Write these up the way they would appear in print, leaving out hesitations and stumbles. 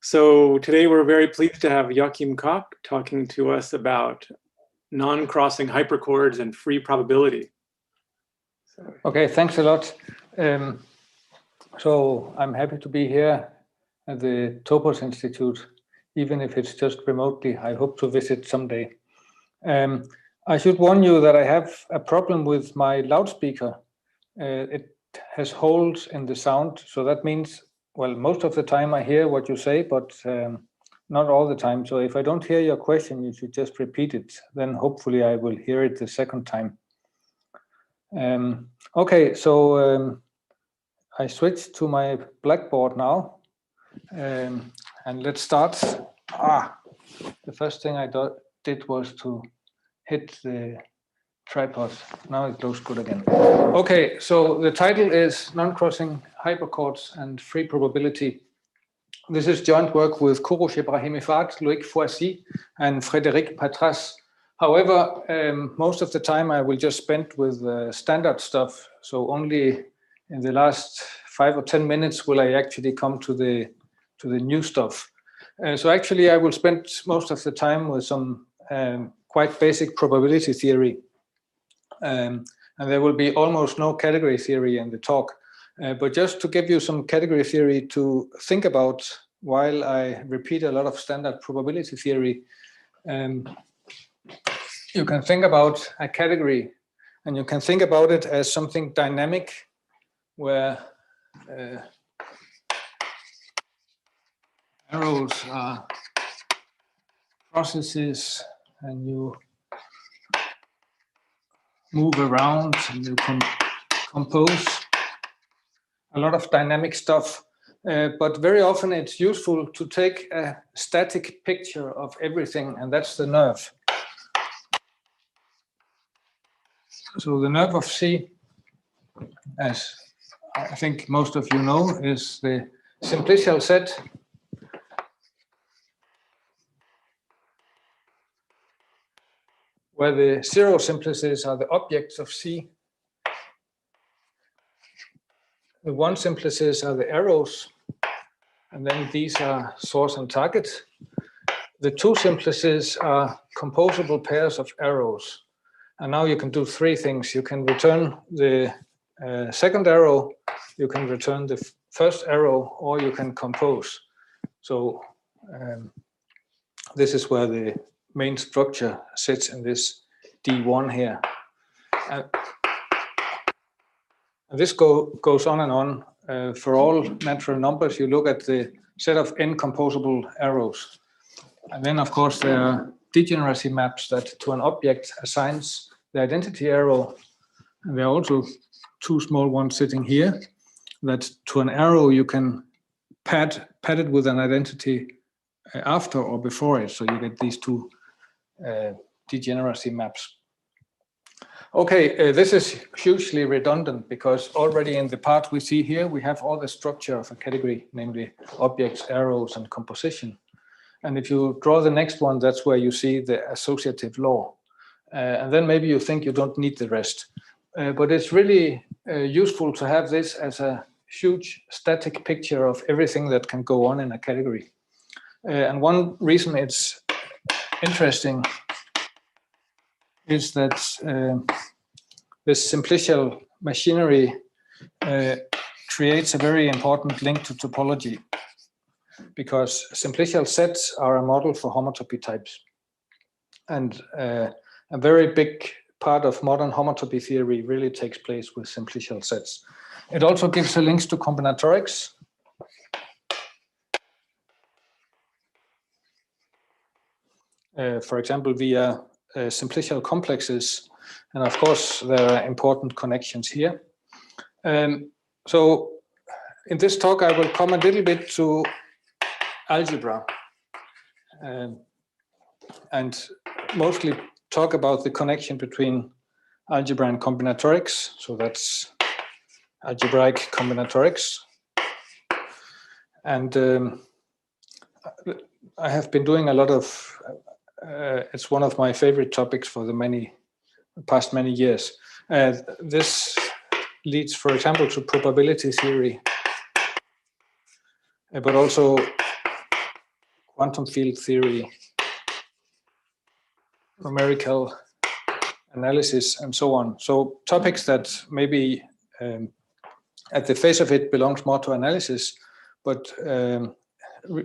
So today we're very pleased to have Joachim Kock talking to us about non-crossing hyperchords and free probability. Okay, thanks a lot. So I'm happy to be here at the Topos Institute, even if it's just remotely. I hope to visit someday. I should warn you that I have a problem with my loudspeaker. It has holes in the sound, so that means, well, most of the time I hear what you say, but not all the time. So if I don't hear your question, you should just repeat it. Then hopefully I will hear it the second time. Okay, so I switched to my blackboard now, and let's start. The first thing I did was to hit the tripod. Now it looks good again. Okay, so the title is Non-Crossing Hyperchords and Free Probability. This is joint work with Kurusch Ebrahimi-Fard, Loïc Foissy, and Frédéric Patras. However, most of the time I will just spend with standard stuff. So only in the last 5 or 10 minutes will I actually come to the new stuff. So actually I will spend most of the time with some quite basic probability theory. And there will be almost no category theory in the talk. But just to give you some category theory to think about while I repeat a lot of standard probability theory, you can think about a category, and you can think about it as something dynamic, where arrows are processes, and you move around and you can compose a lot of dynamic stuff. But very often it's useful to take a static picture of everything, and that's the nerve. So the nerve of C, as I think most of you know, is the simplicial set where the zero simplices are the objects of C. The one simplices are the arrows, and then these are source and target. The two simplices are composable pairs of arrows. And now you can do three things. You can return the second arrow, you can return the first arrow, or you can compose. So this is where the main structure sits in this D1 here. This goes on and on. For all natural numbers, you look at the set of n composable arrows. And then, of course, there are degeneracy maps that to an object assigns the identity arrow. And there are also two small ones sitting here that to an arrow you can pad it with an identity after or before it. So you get these two degeneracy maps. Okay, this is hugely redundant because already in the part we see here, we have all the structure of a category, namely objects, arrows, and composition. And if you draw the next one, that's where you see the associative law. And then maybe you think you don't need the rest. But it's really useful to have this as a huge static picture of everything that can go on in a category. And one reason it's interesting is that this simplicial machinery creates a very important link to topology, because simplicial sets are a model for homotopy types. And a very big part of modern homotopy theory really takes place with simplicial sets. It also gives the links to combinatorics. For example, via simplicial complexes. And of course, there are important connections here. So in this talk, I will come a little bit to algebra and mostly talk about the connection between algebra and combinatorics. So that's algebraic combinatorics. And I have been doing a lot of, it's one of my favorite topics for the past many years. This leads, for example, to probability theory, but also quantum field theory, numerical analysis, and so on. So topics that maybe at the face of it belongs more to analysis, but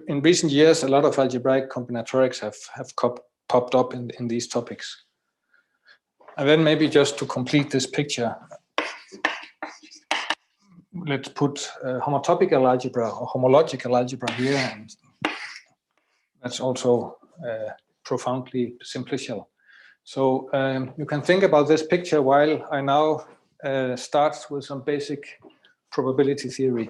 in recent years, a lot of algebraic combinatorics have popped up in these topics. And then maybe just to complete this picture, let's put homotopical algebra or homological algebra here, and that's also profoundly simplicial. So you can think about this picture while I now start with some basic probability theory.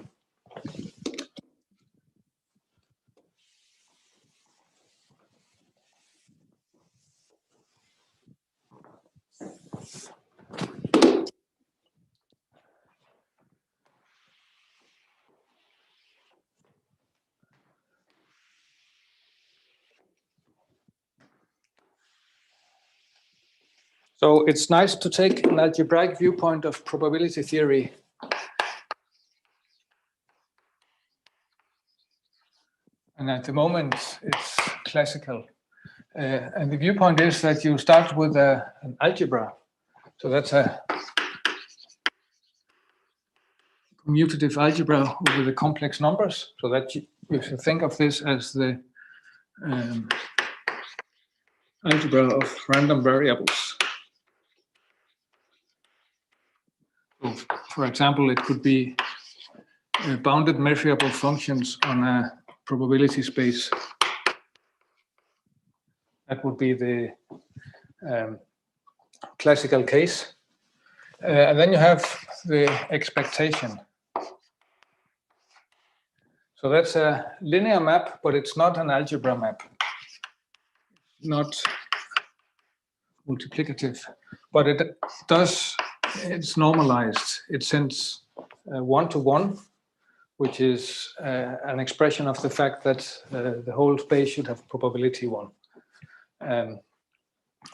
So it's nice to take an algebraic viewpoint of probability theory. And at the moment, it's classical. And the viewpoint is that you start with an algebra. So that's a commutative algebra over the complex numbers. So that you should think of this as the algebra of random variables. So for example, it could be bounded measurable functions on a probability space. That would be the classical case. And then you have the expectation. So that's a linear map, but it's not an algebra map. Not multiplicative, but it's normalized. It sends 1-to-1, which is an expression of the fact that the whole space should have probability 1.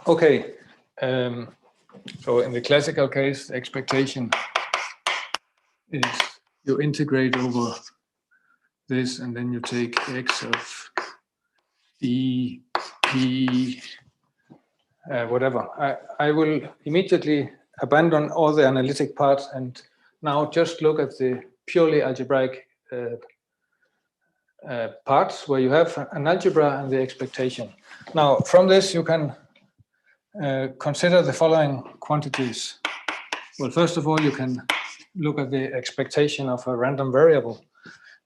Okay, so in the classical case, the expectation is you integrate over this, and then you take x of d, p, whatever. I will immediately abandon all the analytic parts and now just look at the purely algebraic parts where you have an algebra and the expectation. Now, from this, you can consider the following quantities. Well, first of all, you can look at the expectation of a random variable.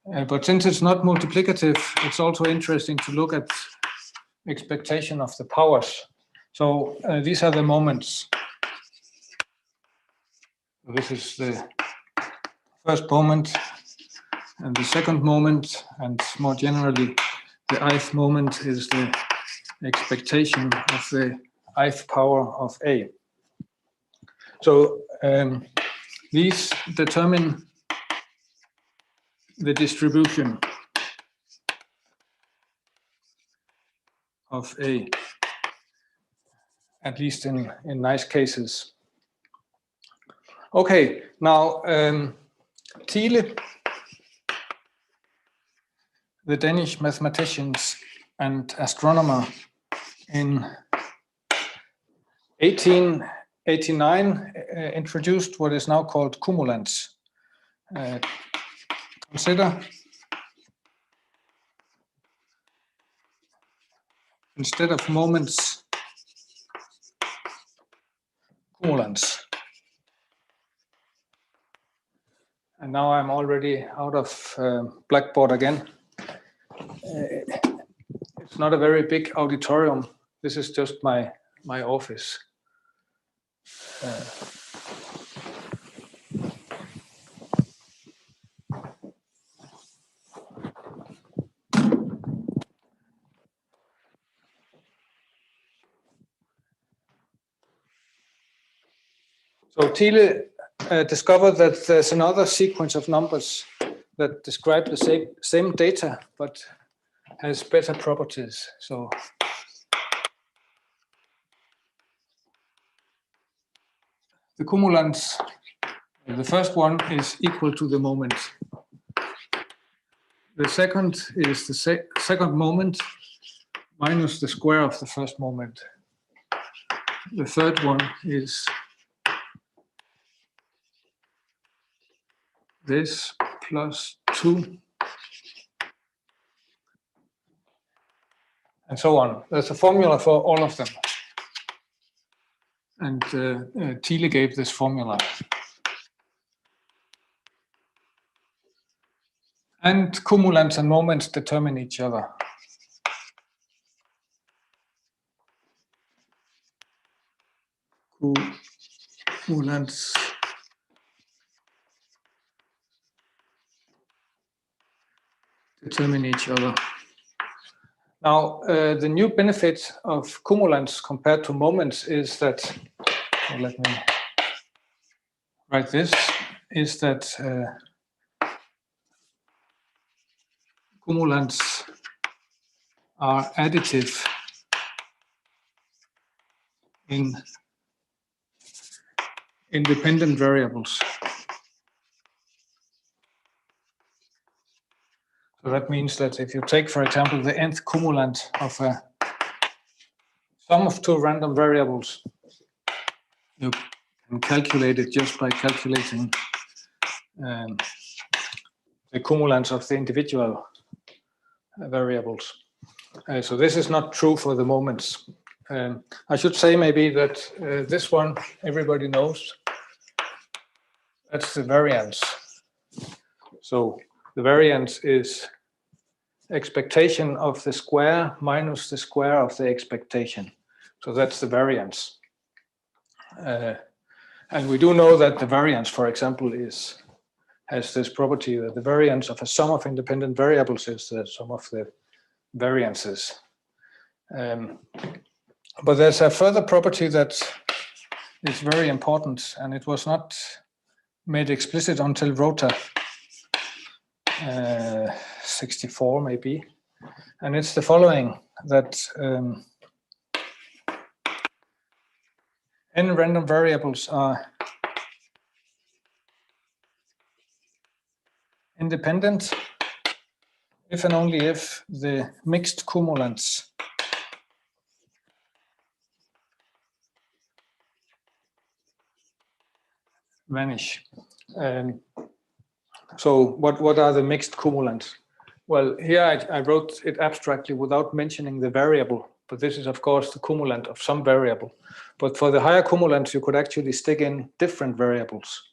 But since it's not multiplicative, it's also interesting to look at expectation of the powers. So these are the moments. This is the first moment and the second moment, and more generally, the ith moment is the expectation of the ith power of A. So these determine the distribution of A, at least in nice cases. Okay, now Thiele, the Danish mathematicians and astronomer, in 1889 introduced what is now called cumulants. Consider instead of moments, cumulants. And now I'm already out of Blackboard again. It's not a very big auditorium. This is just my office. So Thiele discovered that there's another sequence of numbers that describe the same data, but has better properties. So the cumulants, the first one is equal to the moment. The second is the second moment minus the square of the first moment. The third one is this plus 2, and so on. There's a formula for all of them. And Thiele gave this formula. And cumulants and moments determine each other. Cumulants determine each other. Now, the new benefit of cumulants compared to moments is that, so let me write this, is that cumulants are additive in independent variables. So that means that if you take, for example, the nth cumulant of a sum of two random variables, you can calculate it just by calculating the cumulants of the individual variables. So this is not true for the moments. I should say maybe that this one everybody knows. That's the variance. So the variance is expectation of the square minus the square of the expectation. So that's the variance. And we do know that the variance, for example, has this property that the variance of a sum of independent variables is the sum of the variances. But there's a further property that is very important, and it was not made explicit until Rota 64 maybe, and it's the following, that n random variables are independent if and only if the mixed cumulants vanish. So what are the mixed cumulants? Well, here I wrote it abstractly without mentioning the variable, but this is of course the cumulant of some variable. But for the higher cumulants, you could actually stick in different variables.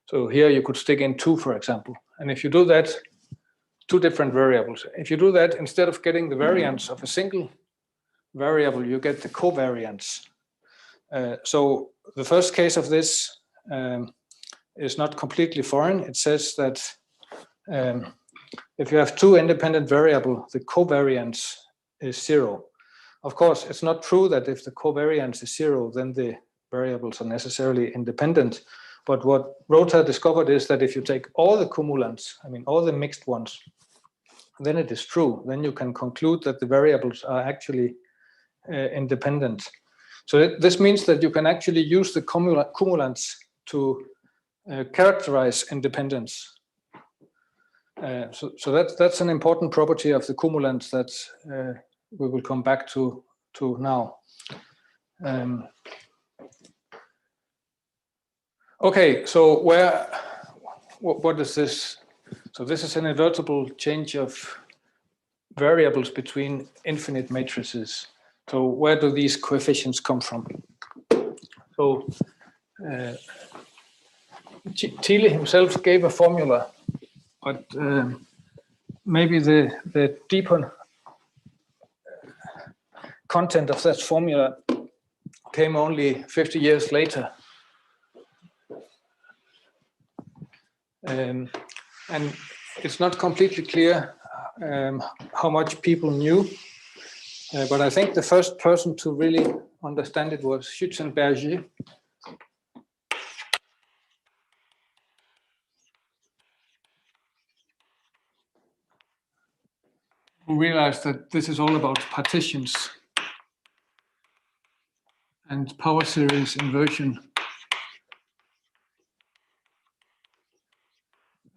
So here you could stick in 2, for example. And if you do that, 2 different variables. If you do that, instead of getting the variance of a single variable, you get the covariance. So the first case of this is not completely foreign. It says that if you have 2 independent variables, the covariance is 0. Of course, it's not true that if the covariance is 0, then the variables are necessarily independent. But what Rota discovered is that if you take all the cumulants, I mean all the mixed ones, then it is true. Then you can conclude that the variables are actually independent. So this means that you can actually use the cumulants to characterize independence. So that's an important property of the cumulants that we will come back to now. Okay, so what is this? So this is an invertible change of variables between infinite matrices. So where do these coefficients come from? So Thiele himself gave a formula, but maybe the deeper content of that formula came only 50 years later. And it's not completely clear how much people knew, but I think the first person to really understand it was Schützenberger. Who realized that this is all about partitions and power series inversion.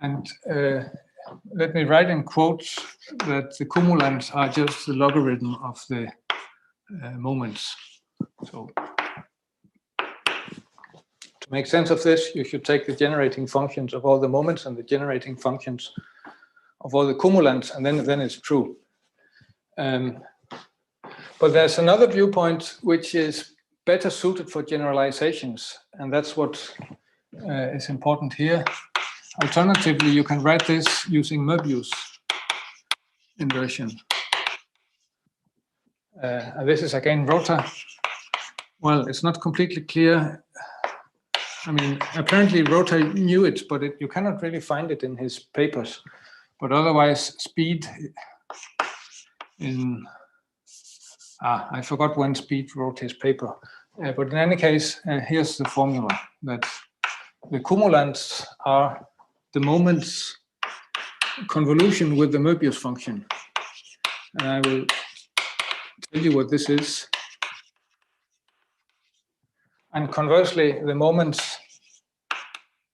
And let me write in quotes that the cumulants are just the logarithm of the moments. So to make sense of this, you should take the generating functions of all the moments and the generating functions of all the cumulants, and then it's true. But there's another viewpoint which is better suited for generalizations, and that's what is important here. Alternatively, you can write this using Möbius inversion. And this is again Rota. Well, it's not completely clear. I mean, apparently Rota knew it, but you cannot really find it in his papers. But otherwise, speed in... I forgot when Speed wrote his paper. But in any case, here's the formula, that the cumulants are the moments convolution with the Möbius function. And I will tell you what this is. And conversely, the moments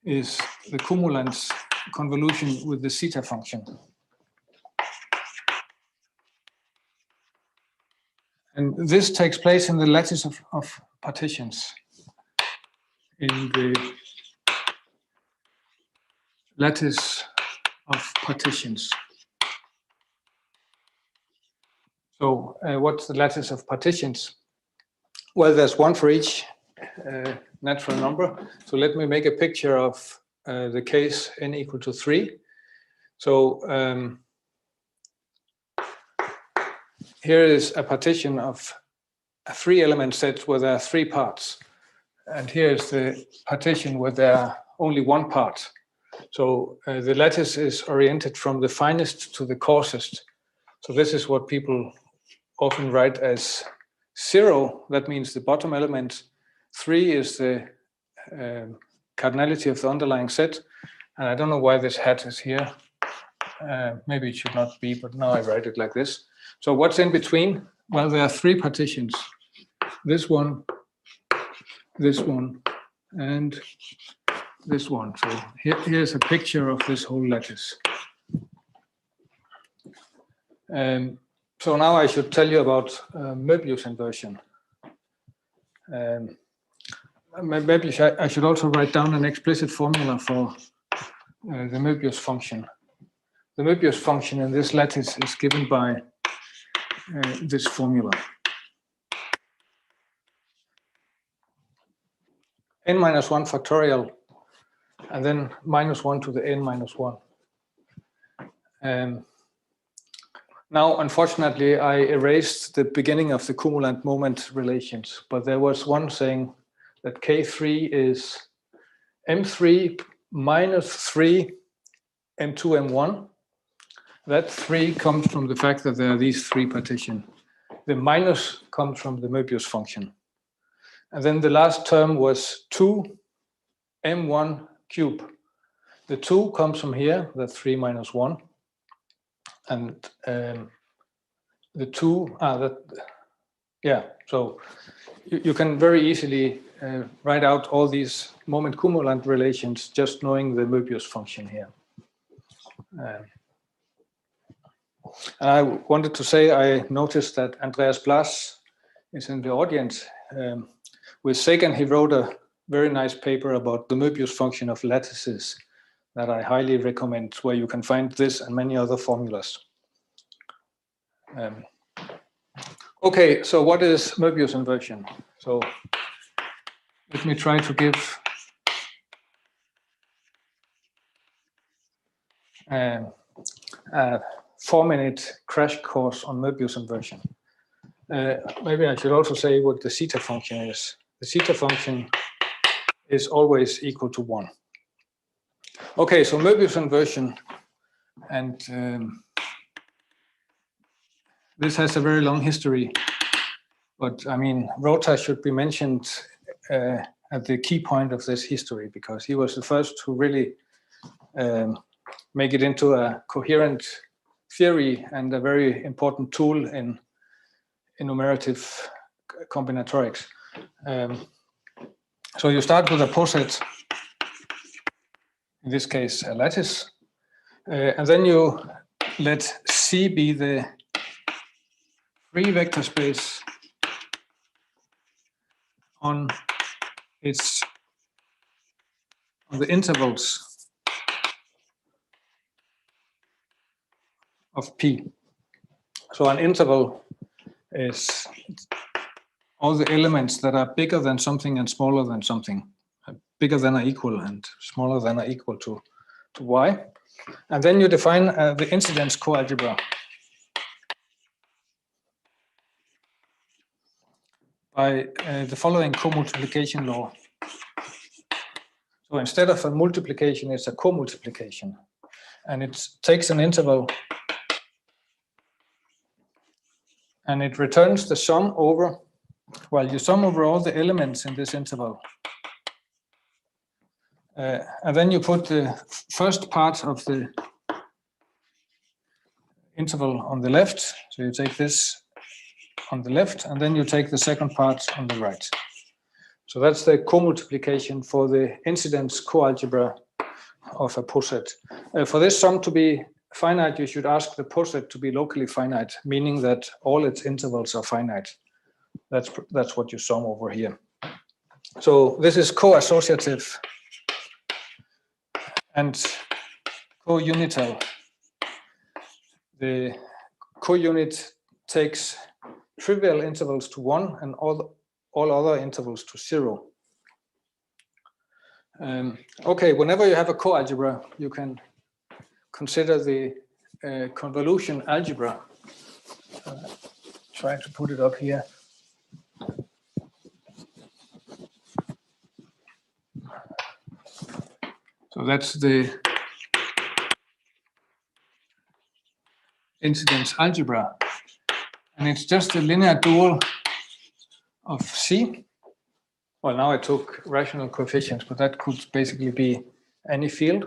is the cumulants convolution with the zeta function. And this takes place in the lattice of partitions. In the lattice of partitions. So what's the lattice of partitions? Well, there's one for each natural number. So let me make a picture of the case n equal to 3. So here is a partition of a 3-element set where there are 3 parts. And here is the partition where there are only 1 part. So the lattice is oriented from the finest to the coarsest. So this is what people often write as 0. That means the bottom element. 3 is the cardinality of the underlying set. And I don't know why this hat is here. Maybe it should not be, but now I write it like this. So what's in between? Well, there are 3 partitions. This one, and this one. So here's a picture of this whole lattice. So now I should tell you about Möbius inversion. Maybe I should also write down an explicit formula for the Möbius function. The Möbius function in this lattice is given by this formula. n minus 1 factorial, and then minus 1 to the n minus 1. Now, unfortunately, I erased the beginning of the cumulant moment relations, but there was one saying that K3 is M3 minus 3 M2 M1. That 3 comes from the fact that there are these 3 partitions. The minus comes from the Möbius function. And then the last term was 2 M1 cube. The 2 comes from here, the 3 minus 1. And the 2, so you can very easily write out all these moment cumulant relations just knowing the Möbius function here. And I wanted to say, I noticed that Andreas Blas is in the audience. With Sagan, he wrote a very nice paper about the Möbius function of lattices that I highly recommend, where you can find this and many other formulas. Okay, so what is Möbius inversion? So let me try to give a 4-minute crash course on Möbius inversion. Maybe I should also say what the zeta function is. The zeta function is always equal to 1. Okay, so Möbius inversion, and this has a very long history, but I mean, Rota should be mentioned at the key point of this history, because he was the first to really make it into a coherent theory and a very important tool in enumerative combinatorics. So you start with a poset, in this case a lattice. And then you let C be the free vector space on the intervals of P. So an interval is all the elements that are bigger than something and smaller than something, bigger than or equal and smaller than or equal to Y. And then you define the incidence co-algebra by the following co-multiplication law. So instead of a multiplication, it's a co-multiplication. And it takes an interval and it returns the sum over, well, you sum over all the elements in this interval. And then you put the first part of the interval on the left. So you take this on the left, and then you take the second part on the right. So that's the co-multiplication for the incidence co-algebra of a poset. For this sum to be finite, you should ask the poset to be locally finite, meaning that all its intervals are finite. That's what you sum over here. So this is co-associative and co-unital. The co-unit takes trivial intervals to 1 and all other intervals to 0. Okay, whenever you have a co-algebra, you can consider the convolution algebra. Try to put it up here. So that's the incidence algebra. And it's just a linear dual of C. Well, now I took rational coefficients, but that could basically be any field.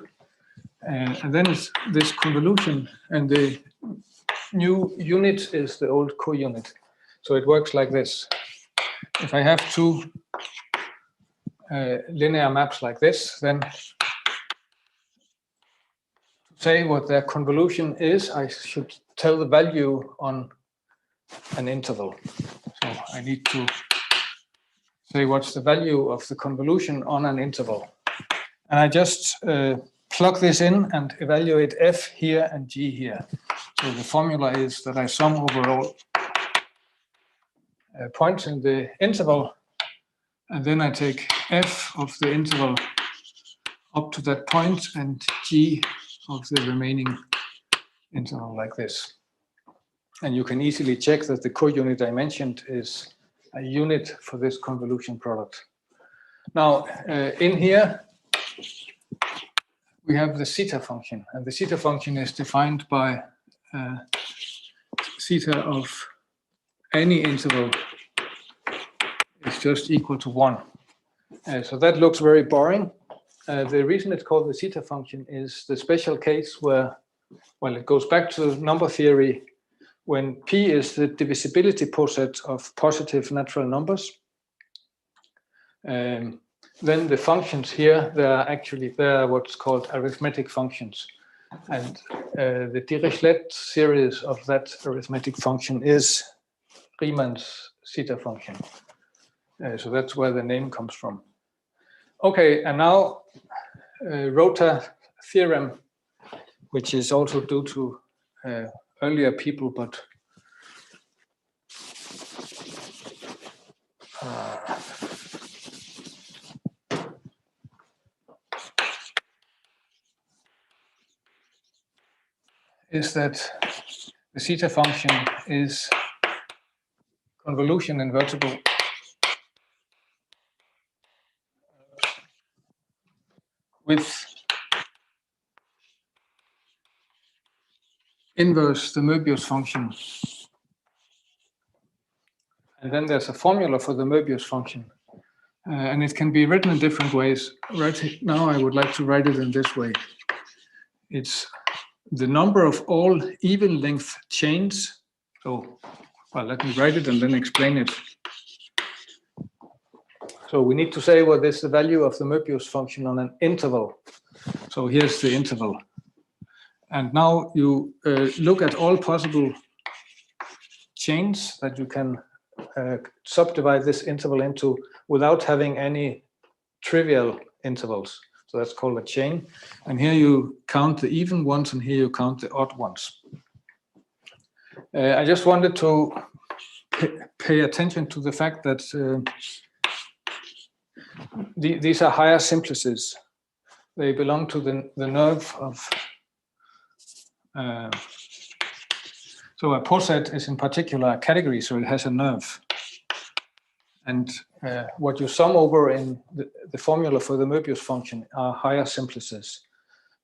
And then it's this convolution, and the new unit is the old co-unit. So it works like this. If I have two linear maps like this, then to say what their convolution is, I should tell the value on an interval. So I need to say what's the value of the convolution on an interval. And I just plug this in and evaluate f here and g here. So the formula is that I sum over all points in the interval, and then I take f of the interval up to that point and g of the remaining interval like this. And you can easily check that the co-unit I mentioned is a unit for this convolution product. Now, in here, we have the zeta function, and the zeta function is defined by zeta of any interval is just equal to 1. So that looks very boring. The reason it's called the zeta function is the special case where, well, it goes back to number theory. When P is the divisibility poset of positive natural numbers, then the functions here, they're what's called arithmetic functions. And the Dirichlet series of that arithmetic function is Riemann's zeta function. So that's where the name comes from. Okay, and now Rota theorem, which is also due to earlier people, but is that the zeta function is convolution invertible with inverse the Möbius function. And then there's a formula for the Möbius function. And it can be written in different ways. Right now, I would like to write it in this way. It's the number of all even length chains. So, well, let me write it and then explain it. So we need to say what is the value of the Möbius function on an interval. So here's the interval. And now you look at all possible chains that you can subdivide this interval into without having any trivial intervals. So that's called a chain. And here you count the even ones, and here you count the odd ones. I just wanted to pay attention to the fact that these are higher simplices. They belong to the nerve of. So a poset is in particular a category, so it has a nerve. And what you sum over in the formula for the Möbius function are higher simplices.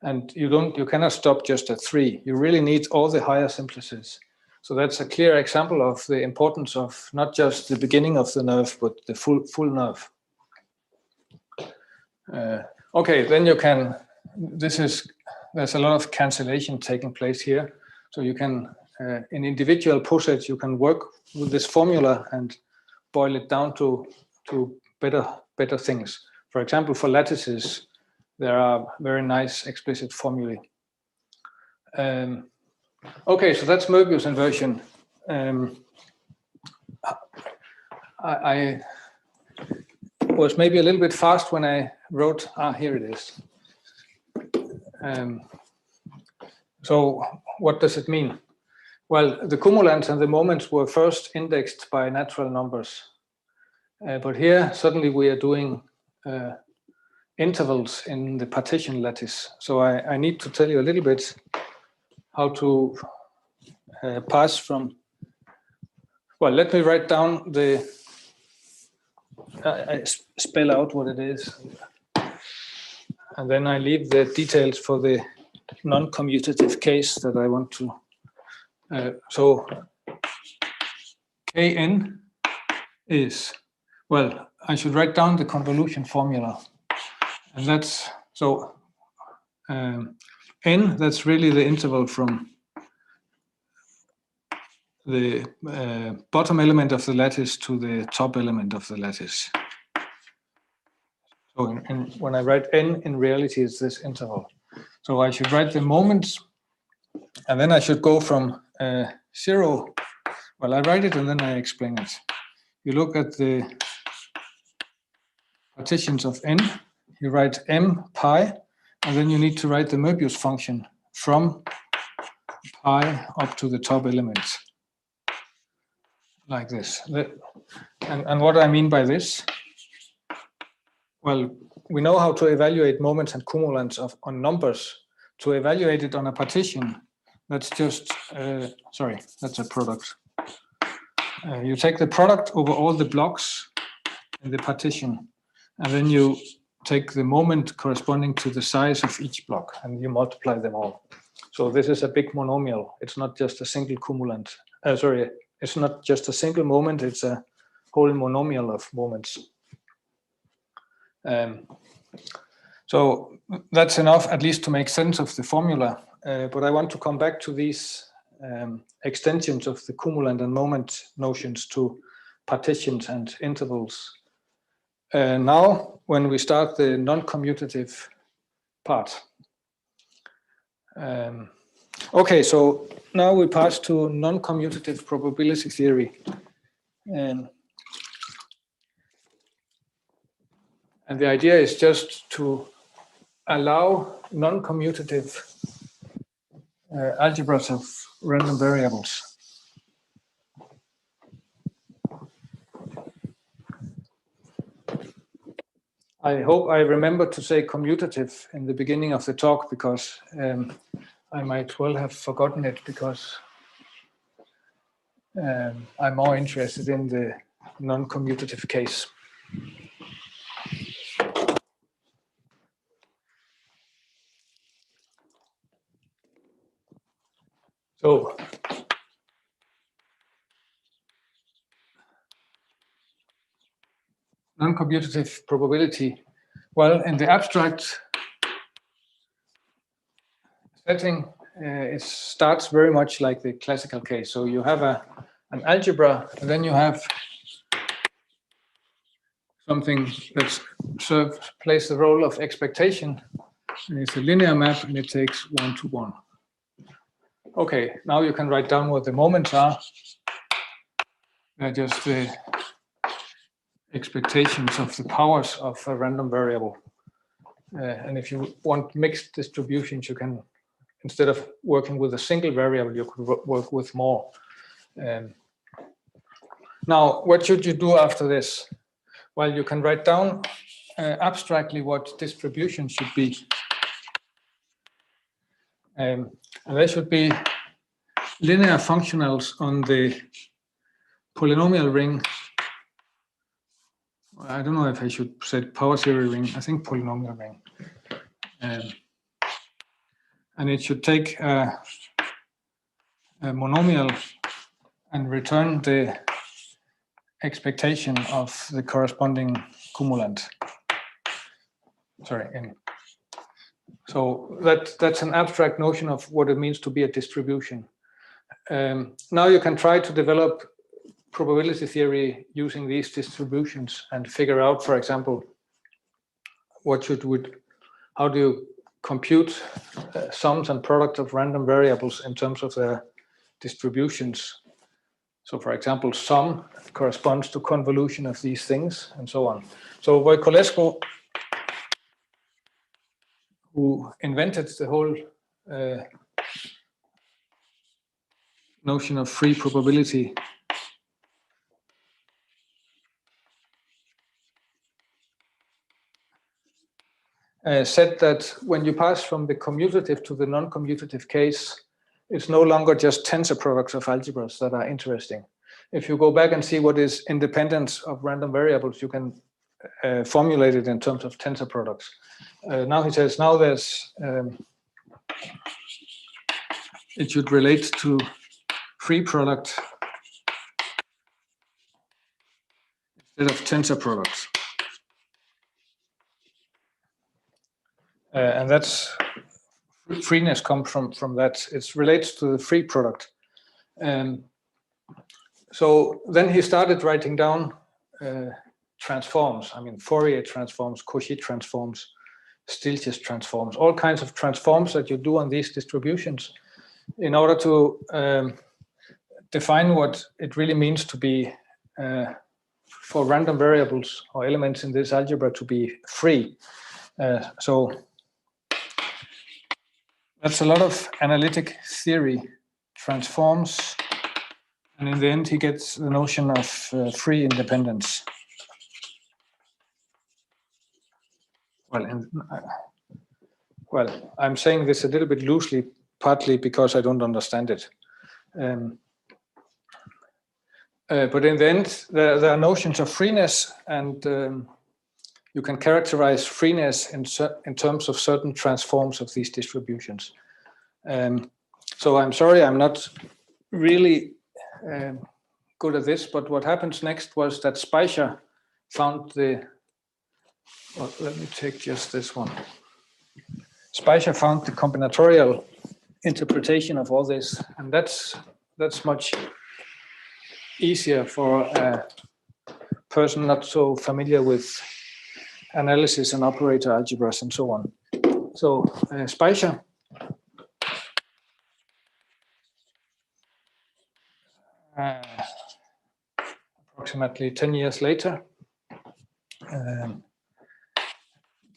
And you cannot stop just at 3. You really need all the higher simplices. So that's a clear example of the importance of not just the beginning of the nerve, but the full nerve. Okay, then you can, there's a lot of cancellation taking place here. So you can, in individual posets, you can work with this formula and boil it down to better things. For example, for lattices, there are very nice explicit formulae. Okay, so that's Möbius inversion. I was maybe a little bit fast when I wrote, here it is. So what does it mean? Well, the cumulants and the moments were first indexed by natural numbers. But here, suddenly we are doing intervals in the partition lattice. So I need to tell you a little bit how to pass from, well, let me write down the, I spell out what it is. And then I leave the details for the non-commutative case that I want to. So Kn is, well, I should write down the convolution formula. And that's, so n, that's really the interval from the bottom element of the lattice to the top element of the lattice. So when I write n, in reality, it's this interval. So I should write the moments, and then I should go from 0. Well, I write it and then I explain it. You look at the partitions of n, you write m pi, and then you need to write the Möbius function from pi up to the top elements, like this. And what I mean by this, well, we know how to evaluate moments and cumulants on numbers. To evaluate it on a partition, that's just, sorry, that's a product. You take the product over all the blocks in the partition, and then you take the moment corresponding to the size of each block, and you multiply them all. So this is a big monomial. It's not just a single cumulant. Sorry, it's not just a single moment, it's a whole monomial of moments. So that's enough, at least, to make sense of the formula. But I want to come back to these extensions of the cumulant and moment notions to partitions and intervals. Now, when we start the non-commutative part. Okay, so now we pass to non-commutative probability theory. And the idea is just to allow non-commutative algebras of random variables. I hope I remember to say commutative in the beginning of the talk, because I might well have forgotten it, because I'm more interested in the non-commutative case. So non-commutative probability, well, in the abstract setting, it starts very much like the classical case. So you have an algebra, and then you have something that plays the role of expectation. And it's a linear map, and it takes 1 to 1. Okay, now you can write down what the moments are. They're just the expectations of the powers of a random variable. And if you want mixed distributions, you can, instead of working with a single variable, you could work with more. Now, what should you do after this? Well, you can write down abstractly what distribution should be. And they should be linear functionals on the polynomial ring. I don't know if I should say power theory ring. I think polynomial ring. And it should take a monomial and return the expectation of the corresponding cumulant. Sorry. So that's an abstract notion of what it means to be a distribution. Now you can try to develop probability theory using these distributions and figure out, for example, how do you compute sums and products of random variables in terms of their distributions. So, for example, sum corresponds to convolution of these things and so on. So Voiculescu, who invented the whole notion of free probability, said that when you pass from the commutative to the non-commutative case, it's no longer just tensor products of algebras that are interesting. If you go back and see what is independence of random variables, you can formulate it in terms of tensor products. Now he says, now there's, it should relate to free product instead of tensor products. And that's freeness comes from that. It relates to the free product. So then he started writing down transforms. I mean, Fourier transforms, Cauchy transforms, Stieltjes transforms, all kinds of transforms that you do on these distributions in order to define what it really means to be for random variables or elements in this algebra to be free. So that's a lot of analytic theory, transforms, and in the end he gets the notion of free independence. Well, I'm saying this a little bit loosely, partly because I don't understand it. But in the end, there are notions of freeness, and you can characterize freeness in terms of certain transforms of these distributions. So I'm sorry, I'm not really good at this, but what happens next was that Speicher found well, let me take just this one. Speicher found the combinatorial interpretation of all this, and that's much easier for a person not so familiar with analysis and operator algebras and so on. So Speicher approximately 10 years later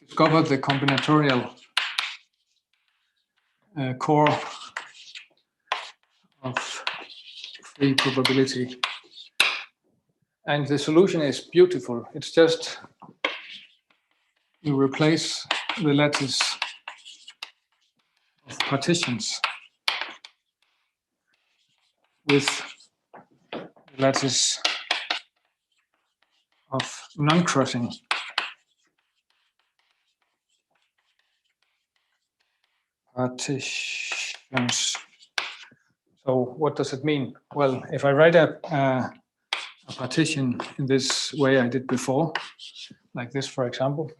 discovered the combinatorial core of free probability. And the solution is beautiful. It's just you replace the lattice of partitions with the lattice of non-crossing. Partitions. So what does it mean? Well, if I write a partition in this way I did before, like this, for example,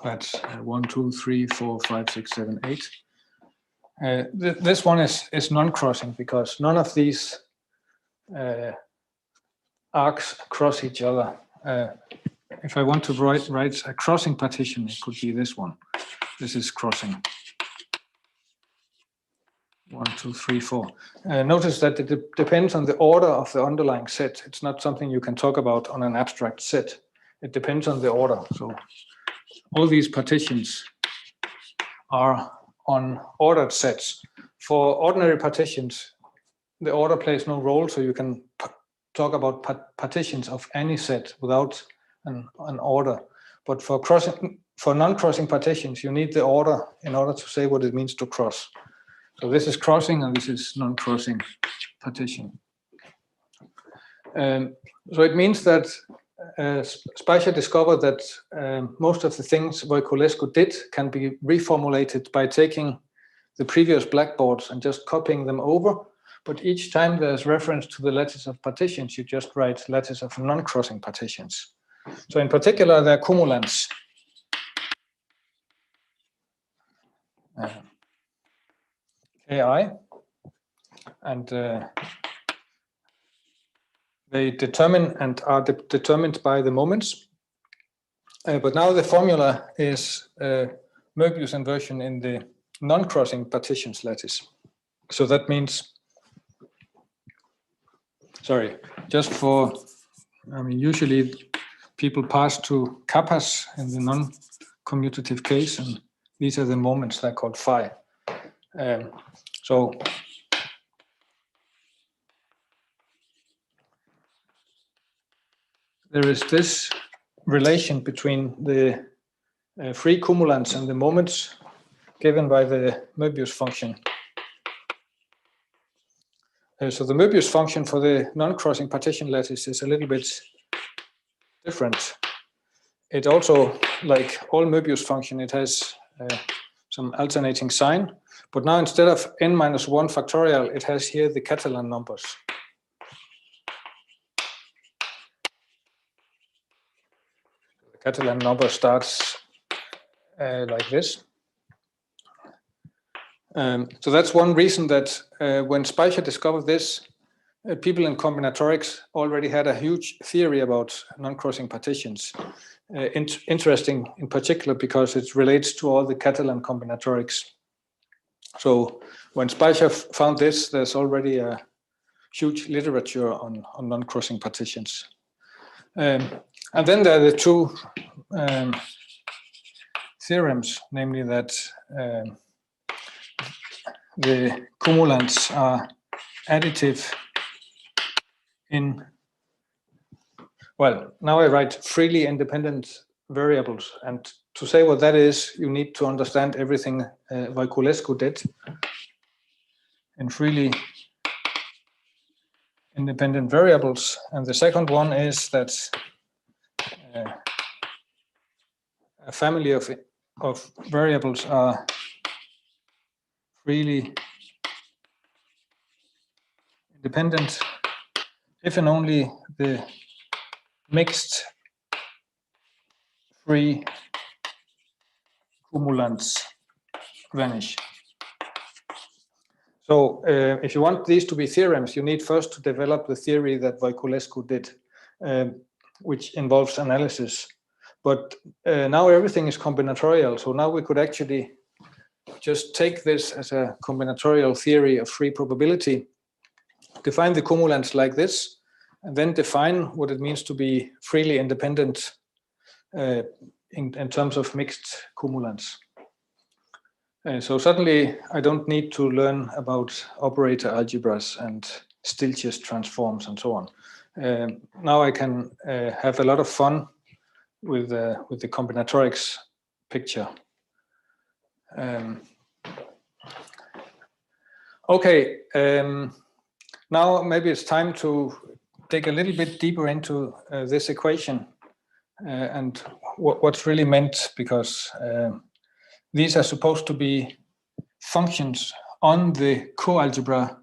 that's 1, 2, 3, 4, 5, 6, 7, 8. This one is non-crossing because none of these arcs cross each other. If I want to write a crossing partition, it could be this one. This is crossing. 1, 2, 3, 4. Notice that it depends on the order of the underlying set. It's not something you can talk about on an abstract set. It depends on the order. So all these partitions are on ordered sets. For ordinary partitions, the order plays no role, so you can talk about partitions of any set without an order. But for non-crossing partitions, you need the order in order to say what it means to cross. So this is crossing and this is non-crossing partition. So it means that Speicher discovered that most of the things Voiculescu did can be reformulated by taking the previous blackboards and just copying them over. But each time there's reference to the lattice of partitions, you just write lattice of non-crossing partitions. So in particular, they're cumulants. Ki, and they determine and are determined by the moments. But now the formula is Möbius inversion in the non-crossing partitions lattice. So that means, sorry, just for, usually people pass to kappas in the non-commutative case, and these are the moments, they're called phi. So there is this relation between the free cumulants and the moments given by the Möbius function. So the Möbius function for the non-crossing partition lattice is a little bit different. It also, like all Möbius function, it has some alternating sign, but now instead of n-1 factorial, it has here the Catalan numbers. The Catalan number starts like this. So that's one reason that when Speicher discovered this, people in combinatorics already had a huge theory about non-crossing partitions. Interesting in particular because it relates to all the Catalan combinatorics. So when Speicher found this, there's already a huge literature on non-crossing partitions. And then there are the two theorems, namely that the cumulants are additive in, well, now I write freely independent variables. And to say what that is, you need to understand everything Voiculescu did in freely independent variables. And the second one is that a family of variables are freely independent if and only the mixed free cumulants vanish. So if you want these to be theorems, you need first to develop the theory that Voiculescu did, which involves analysis. But now everything is combinatorial. So now we could actually just take this as a combinatorial theory of free probability, define the cumulants like this, and then define what it means to be freely independent in terms of mixed cumulants. So suddenly I don't need to learn about operator algebras and Stieltjes transforms and so on. Now I can have a lot of fun with the combinatorics picture. Okay, now maybe it's time to dig a little bit deeper into this equation and what's really meant, because these are supposed to be functions on the co-algebra,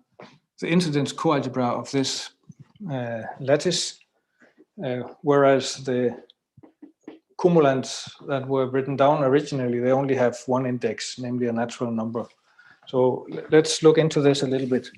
the incidence co-algebra of this lattice, whereas the cumulants that were written down originally, they only have one index, namely a natural number. So let's look into this a little bit.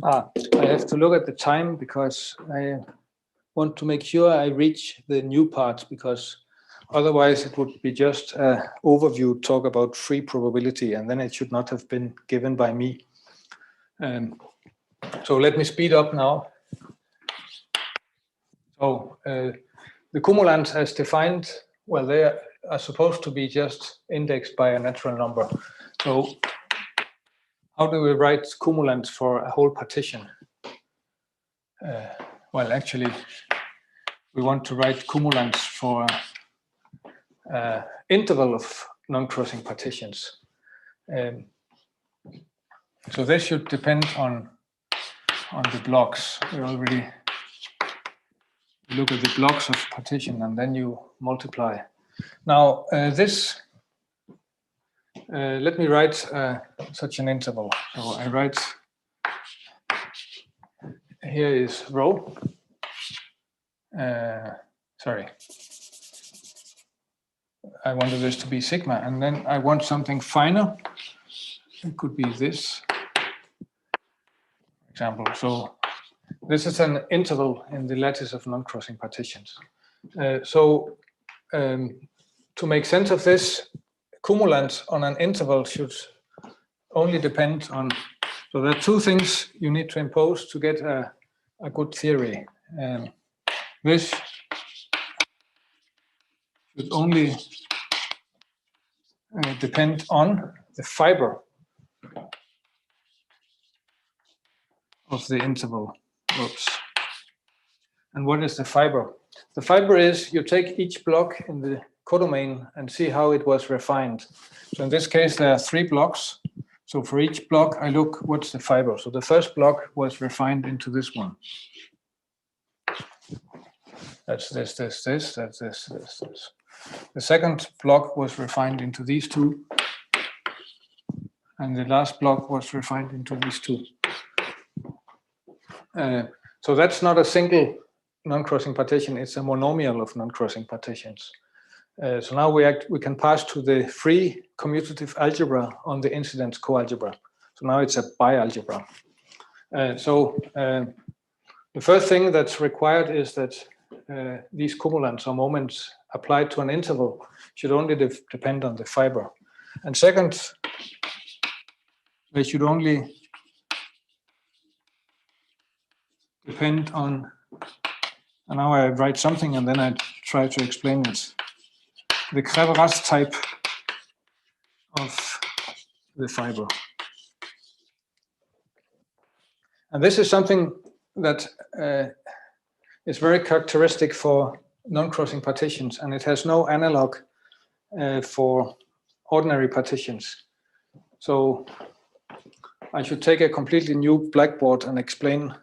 I have to look at the time because I want to make sure I reach the new part, because otherwise it would be just an overview talk about free probability, and then it should not have been given by me. So let me speed up now. So the cumulants as defined, well, they are supposed to be just indexed by a natural number. So how do we write cumulants for a whole partition? Well, actually, we want to write cumulants for an interval of non-crossing partitions. So this should depend on the blocks. We already look at the blocks of partition and then you multiply. Now let me write such an interval. So I write, here is rho. Sorry. I wanted this to be sigma, and then I want something finer. It could be this, for example. So this is an interval in the lattice of non-crossing partitions. To make sense of this, cumulants on an interval should only depend on, so there are two things you need to impose to get a good theory. This should only depend on the fiber of the interval. Oops. And what is the fiber? The fiber is you take each block in the codomain and see how it was refined. So in this case, there are 3 blocks. So for each block, I look what's the fiber. So the first block was refined into this one. That's this, that's this. The second block was refined into these 2. And the last block was refined into these 2. So that's not a single non-crossing partition, it's a monomial of non-crossing partitions. So now we can pass to the free commutative algebra on the incidence co-algebra. So now it's a bi-algebra. The first thing that's required is that these cumulants or moments applied to an interval should only depend on the fiber. And second, they should only depend on, and now I write something and then I try to explain it, the Kreweras type of the fiber. And this is something that is very characteristic for non-crossing partitions, and it has no analog for ordinary partitions. So I should take a completely new blackboard and explain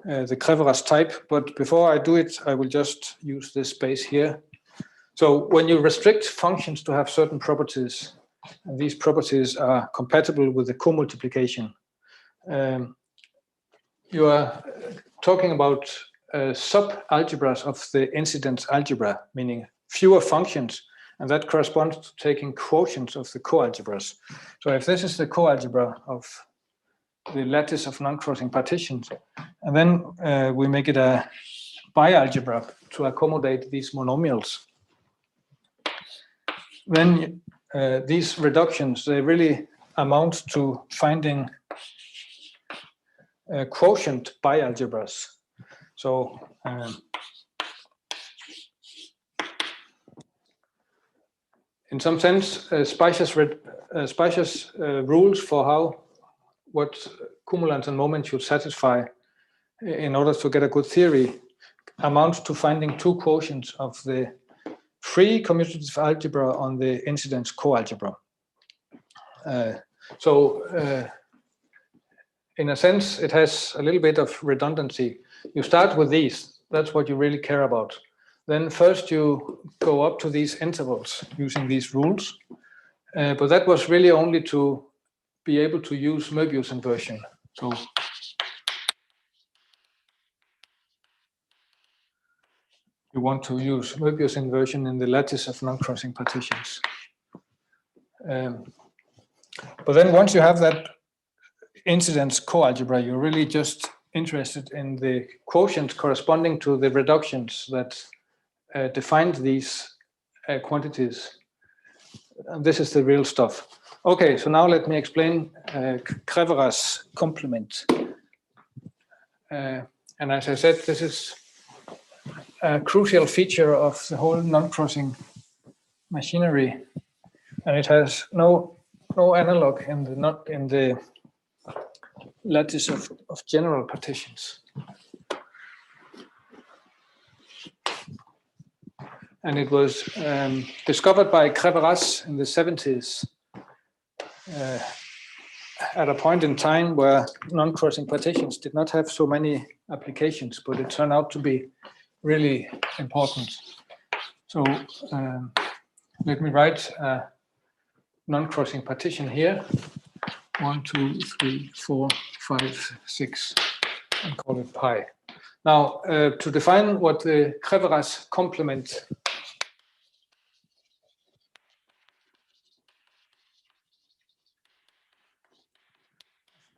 the Kreweras type, but before I do it, I will just use this space here. So when you restrict functions to have certain properties, and these properties are compatible with the co-multiplication, you are talking about sub-algebras of the incidence algebra, meaning fewer functions, and that corresponds to taking quotients of the co-algebras. So if this is the co-algebra of the lattice of non-crossing partitions, and then we make it a bi-algebra to accommodate these monomials, then these reductions, they really amount to finding quotient bi-algebras. So in some sense, Speicher's rules for what cumulants and moments should satisfy in order to get a good theory amounts to finding 2 quotients of the free commutative algebra on the incidence co-algebra. In a sense, it has a little bit of redundancy. You start with these, that's what you really care about. Then first you go up to these intervals using these rules, but that was really only to be able to use Möbius inversion. So you want to use Möbius inversion in the lattice of non-crossing partitions. But then once you have that, incidence co-algebra, you're really just interested in the quotient corresponding to the reductions that defined these quantities. And this is the real stuff. Okay, so now let me explain Kreweras complement. And as I said, this is a crucial feature of the whole non-crossing machinery, and it has no analog in the lattice of general partitions. And it was discovered by Kreweras in the 70s at a point in time where non-crossing partitions did not have so many applications, but it turned out to be really important. So let me write a non-crossing partition here. 1, 2, 3, 4, 5, 6, and call it pi. Now, to define what the Kreweras complement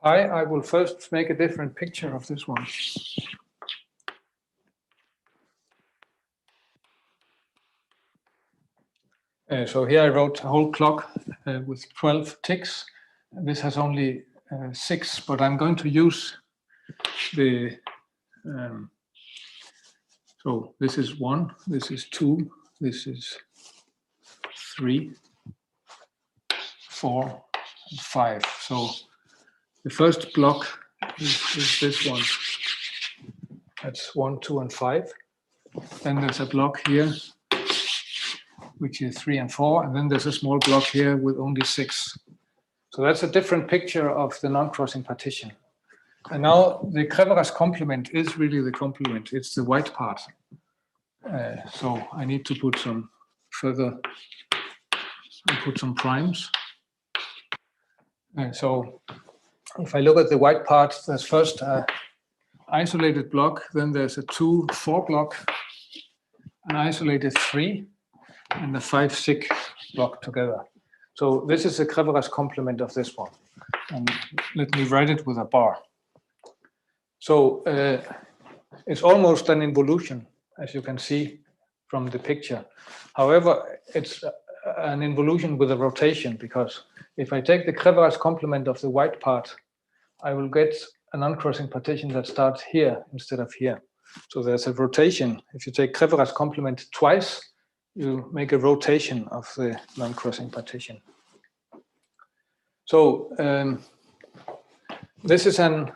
pi, I will first make a different picture of this one. So here I wrote a whole clock with 12 ticks. This has only 6, but I'm going to use the, so this is 1, this is 2, this is 3, 4, and 5. So the first block is this one. That's 1, 2, and 5. Then there's a block here, which is 3 and 4, and then there's a small block here with only 6. So that's a different picture of the non-crossing partition. And now the Kreweras complement is really the complement. It's the white part. So I need to put some further, put some primes. So if I look at the white part, there's first an isolated block, then there's a 2, 4 block, an isolated 3, and a 5, 6 block together. So this is the Kreweras complement of this one. And let me write it with a bar. So it's almost an involution, as you can see from the picture. However, it's an involution with a rotation, because if I take the Kreweras complement of the white part, I will get a non-crossing partition that starts here instead of here. So there's a rotation. If you take Kreweras complement twice, you make a rotation of the non-crossing partition. So this is an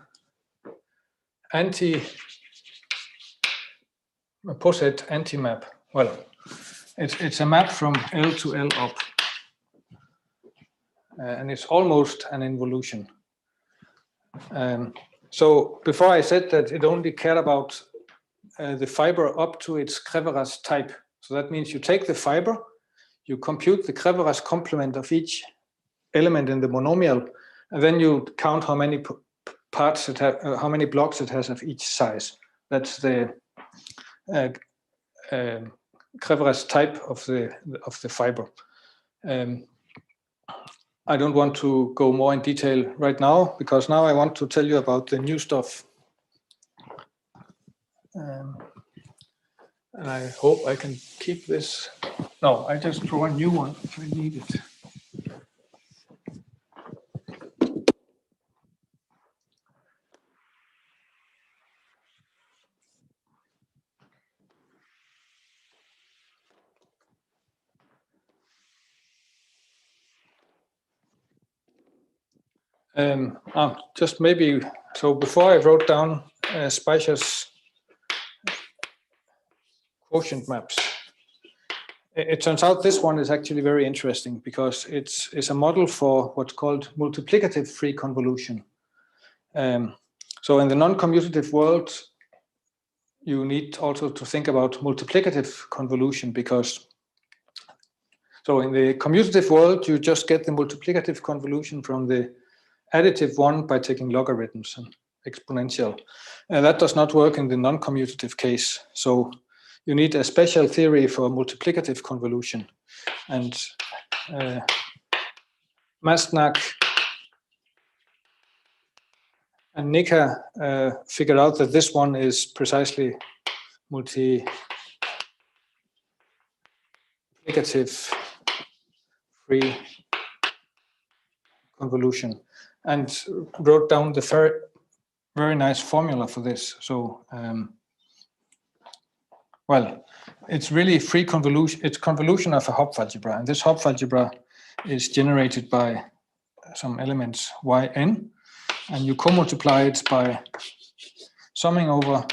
poset anti-map. Well, it's a map from L to L up, and it's almost an involution. So before I said that it only cared about the fiber up to its Kreweras type. So that means you take the fiber, you compute the Kreweras complement of each element in the monomial, and then you count how many parts it have, how many blocks it has of each size. That's the Kreweras type of the fiber. I don't want to go more in detail right now, because now I want to tell you about the new stuff. And I hope I can keep this. No, I just draw a new one if I need it. Just maybe, so before I wrote down Speicher's quotient maps, it turns out this one is actually very interesting, because it's a model for what's called multiplicative free convolution. So in the non-commutative world, you need also to think about multiplicative convolution, because so in the commutative world, you just get the multiplicative convolution from the additive one by taking logarithms and exponential. And that does not work in the non-commutative case. So you need a special theory for multiplicative convolution. And Mastnak And Nika figured out that this one is precisely multiplicative free convolution, and wrote down the very nice formula for this. So, well, it's really free convolution. It's convolution of a Hopf algebra, and this Hopf algebra is generated by some elements yn, and you co-multiply it by summing over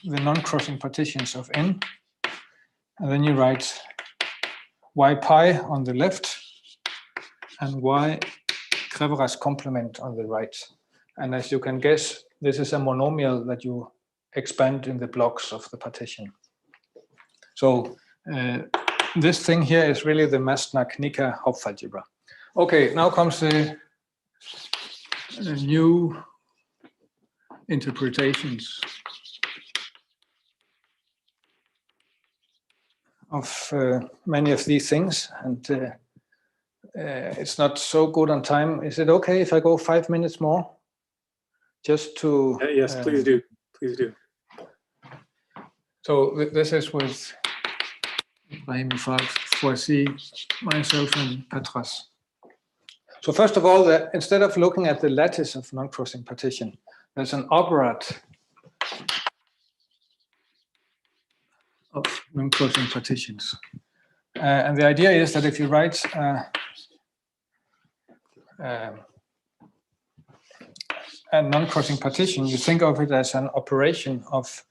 the non-crossing partitions of n, and then you write y pi on the left and y Kreweras complement on the right. And as you can guess, this is a monomial that you expand in the blocks of the partition. So this thing here is really the Mastnak-Nika Hopf algebra. Okay, now comes the new interpretations of many of these things, and it's not so good on time. Is it okay if I go 5 minutes more? Just to... yes, please do. Please do. So this is with Ebrahimi-Fard, Foissy, myself, and Patras. So first of all, instead of looking at the lattice of non-crossing partition, there's an operand of non-crossing partitions. And the idea is that if you write a non-crossing partition, you think of it as an operation of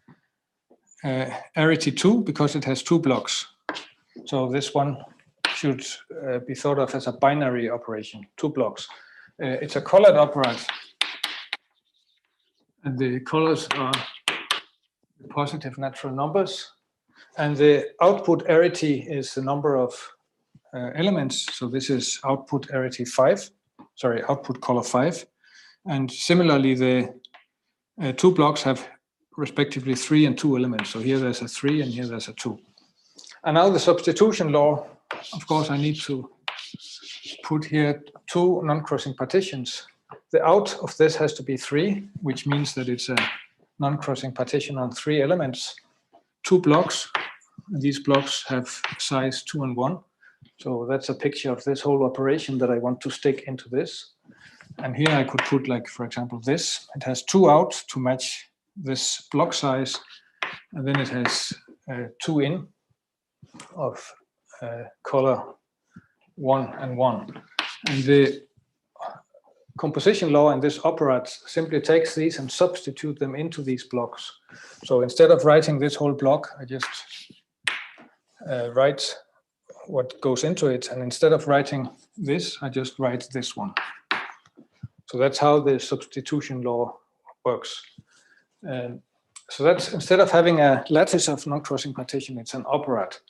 arity 2, because it has 2 blocks. So this one should be thought of as a binary operation, 2 blocks. It's a colored operand, and the colors are the positive natural numbers, and the output arity is the number of elements. So this is output arity 5, sorry, output color 5. And similarly, the 2 blocks have respectively 3 and 2 elements. So here there's a 3 and here there's a 2. And now the substitution law, of course, I need to put here 2 non-crossing partitions. The out of this has to be 3, which means that it's a non-crossing partition on 3 elements, 2 blocks. And these blocks have size 2 and 1. So that's a picture of this whole operation that I want to stick into this. And here I could put, like, for example, this. It has 2 out to match this block size. And then it has 2 in of color 1 and 1. And the composition law in this operand simply takes these and substitute them into these blocks. So instead of writing this whole block, I just write what goes into it. And instead of writing this, I just write this one. So that's how the substitution law works. So that's, instead of having a lattice of non-crossing partition, it's an operand.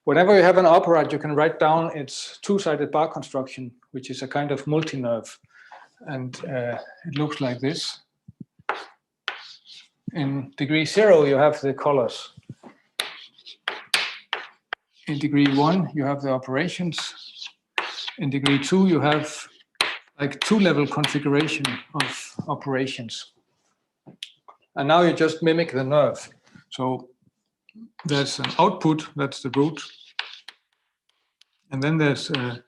Whenever you have an operand, you can write down its 2-sided bar construction, which is a kind of multi-nerve. And it looks like this. In degree 0, you have the colors. In degree 1, you have the operations. In degree 2, you have like 2-level configuration of operations. And now you just mimic the nerve. So there's an output, that's the root. And then there's the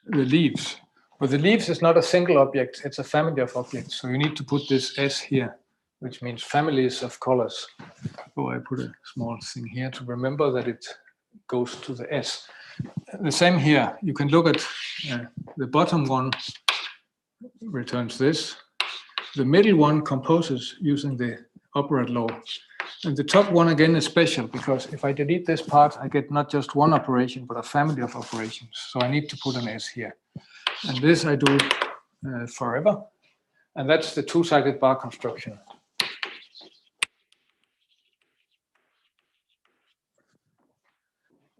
leaves. But the leaves is not a single object, it's a family of objects. So you need to put this S here, which means families of colors. So I put a small thing here to remember that it goes to the S. The same here, you can look at the bottom one returns this. The middle one composes using the operand law. And the top one again is special, because if I delete this part, I get not just one operation, but a family of operations. So I need to put an S here. And this I do forever. And that's the 2-sided bar construction.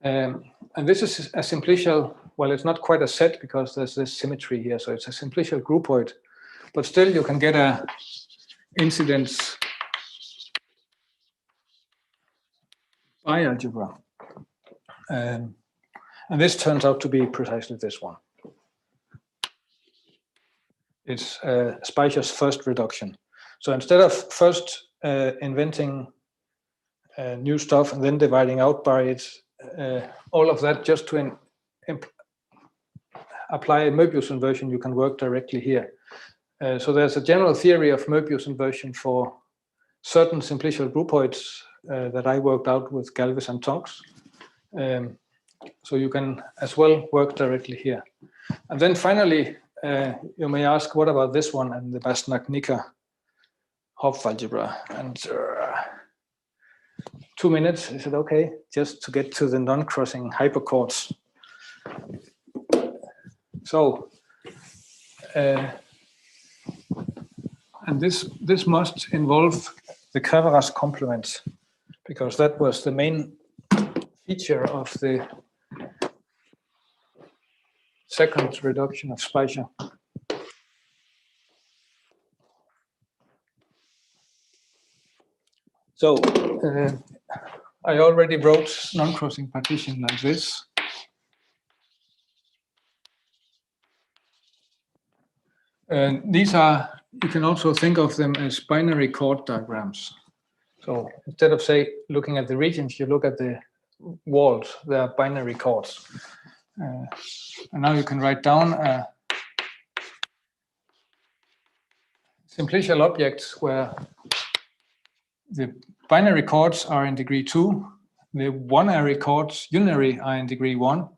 And this is a simplicial, well, it's not quite a set because there's this symmetry here. So it's a simplicial groupoid. But still, you can get a incidence by algebra. And this turns out to be precisely this one. It's Speicher's first reduction. So instead of first inventing new stuff and then dividing out by it, all of that just to apply a Möbius inversion, you can work directly here. So there's a general theory of Möbius inversion for certain simplicial groupoids that I worked out with Galvis and Tonks. So you can as well work directly here. And then finally, you may ask, what about this one and the Bastnack-Nicker Hopf algebra? And 2 minutes, is it okay? Just to get to the non-crossing hyperchords. So, and this must involve the Kreweras complements, because that was the main feature of the second reduction of Speicher. So I already wrote non-crossing partition like this. And these are, you can also think of them as binary chord diagrams. So instead of, say, looking at the regions, you look at the walls. They are binary chords. And now you can write down simplicial objects where the binary chords are in degree 2, the unary chords, unary, are in degree 1.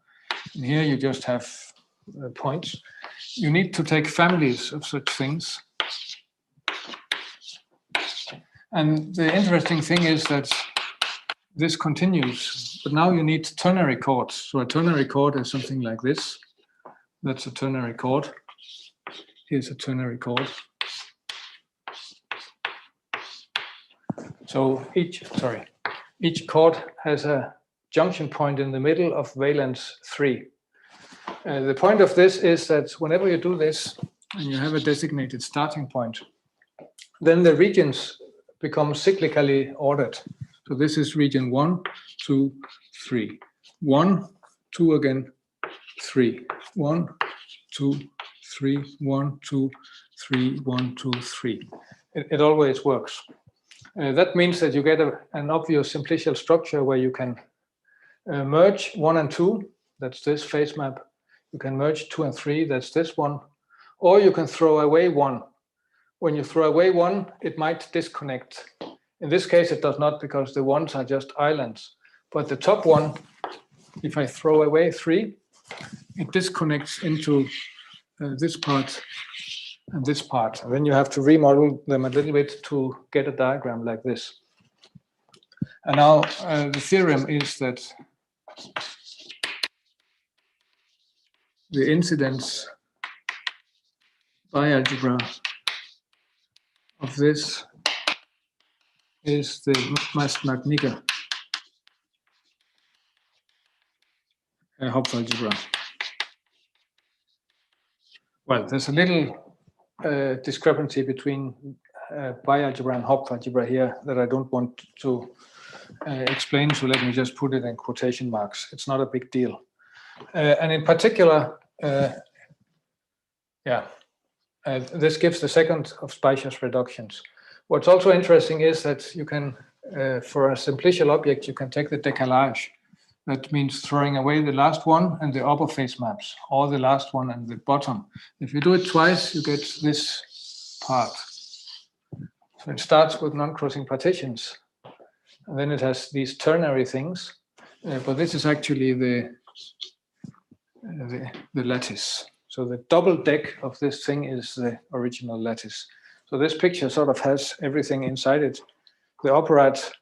And here you just have points. You need to take families of such things. And the interesting thing is that this continues, but now you need ternary chords. So a ternary chord is something like this. That's a ternary chord. Here's a ternary chord. So each chord has a junction point in the middle of valence 3. The point of this is that whenever you do this and you have a designated starting point, then the regions become cyclically ordered. So this is region 1, 2, 3. 1, 2 again, 3. 1, 2, 3, 1, 2, 3, 1, 2, 3. It always works. That means that you get an obvious simplicial structure where you can merge 1 and 2, that's this phase map. You can merge 2 and 3, that's this one. Or you can throw away 1. When you throw away 1, it might disconnect. In this case, it does not, because the ones are just islands. But the top one, if I throw away 3, it disconnects into this part and this part. And then you have to remodel them a little bit to get a diagram like this. And now the theorem is that the incidence by algebra of this is the Bastnack-Nicker Hopf algebra. Well, there's a little discrepancy between bi-algebra and Hopf algebra here that I don't want to explain, so let me just put it in quotation marks. It's not a big deal. And in particular, this gives the second of Speicher's reductions. What's also interesting is that you can, for a simplicial object, you can take the décalage. That means throwing away the last one and the upper face maps, or the last one and the bottom. If you do it twice, you get this part. So it starts with non-crossing partitions, and then it has these ternary things, but this is actually the lattice. So the double deck of this thing is the original lattice. So this picture sort of has everything inside it. The operate,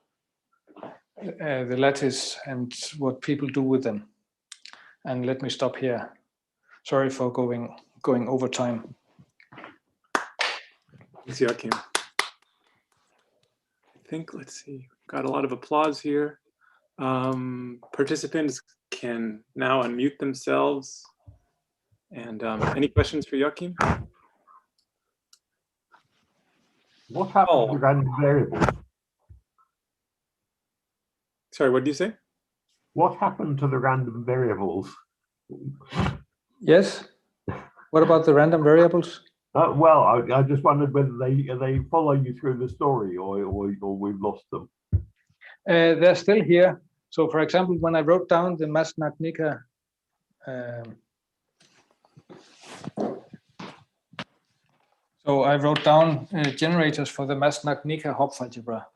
the lattice, and what people do with them. And let me stop here. Sorry for going over time. Thanks, Joachim. I think, let's see, got a lot of applause here. Participants can now unmute themselves. And any questions for Joachim? What happened to random variables? Sorry, what did you say? What happened to the random variables? Yes. What about the random variables? Well, I just wondered whether they follow you through the story, or we've lost them. They're still here. So, for example, when I wrote down the Masnach-Nika, so I wrote down generators for the Masnach-Nika Hopf algebra.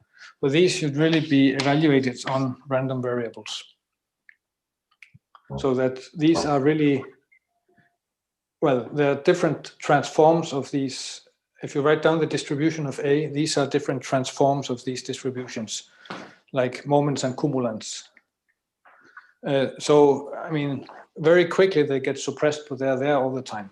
But these should really be evaluated on random variables. So that these are really, well, there are different transforms of these. If you write down the distribution of A, these are different transforms of these distributions, like moments and cumulants. So, I mean, very quickly they get suppressed, but they're there all the time.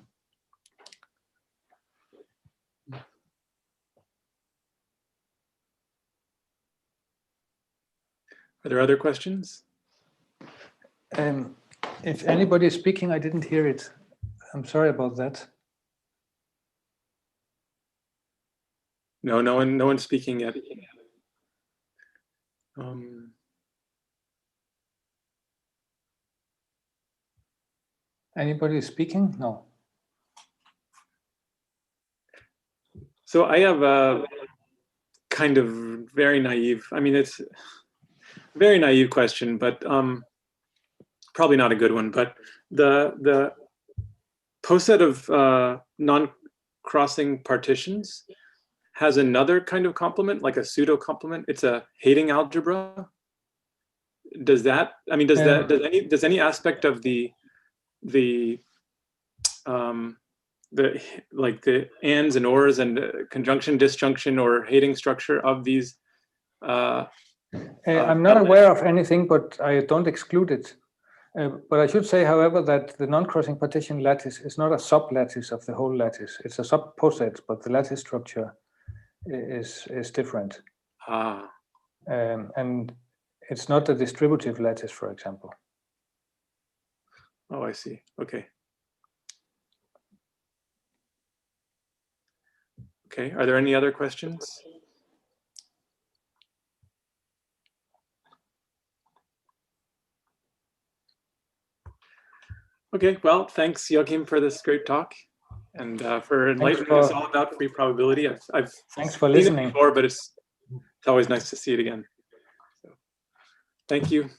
Are there other questions? If anybody is speaking, I didn't hear it. I'm sorry about that. No, no one's speaking yet. Anybody speaking? No. So I have a kind of very naive, I mean, it's a very naive question, but probably not a good one. But the poset of non-crossing partitions has another kind of complement, like a pseudo complement. It's a Heyting algebra. Does that, I mean, does any aspect of the like the ands and ors and conjunction, disjunction, or Heyting structure of these? I'm not aware of anything, but I don't exclude it. But I should say, however, that the non-crossing partition lattice is not a sub-lattice of the whole lattice. It's a sub-poset, but the lattice structure is different. And it's not a distributive lattice, for example. Oh, I see. Okay. Okay, are there any other questions? Okay, well, thanks, Joachim, for this great talk and for enlightening us all about free probability. I've Thanks for seen listening. it before, but it's always nice to see it again. So, thank you.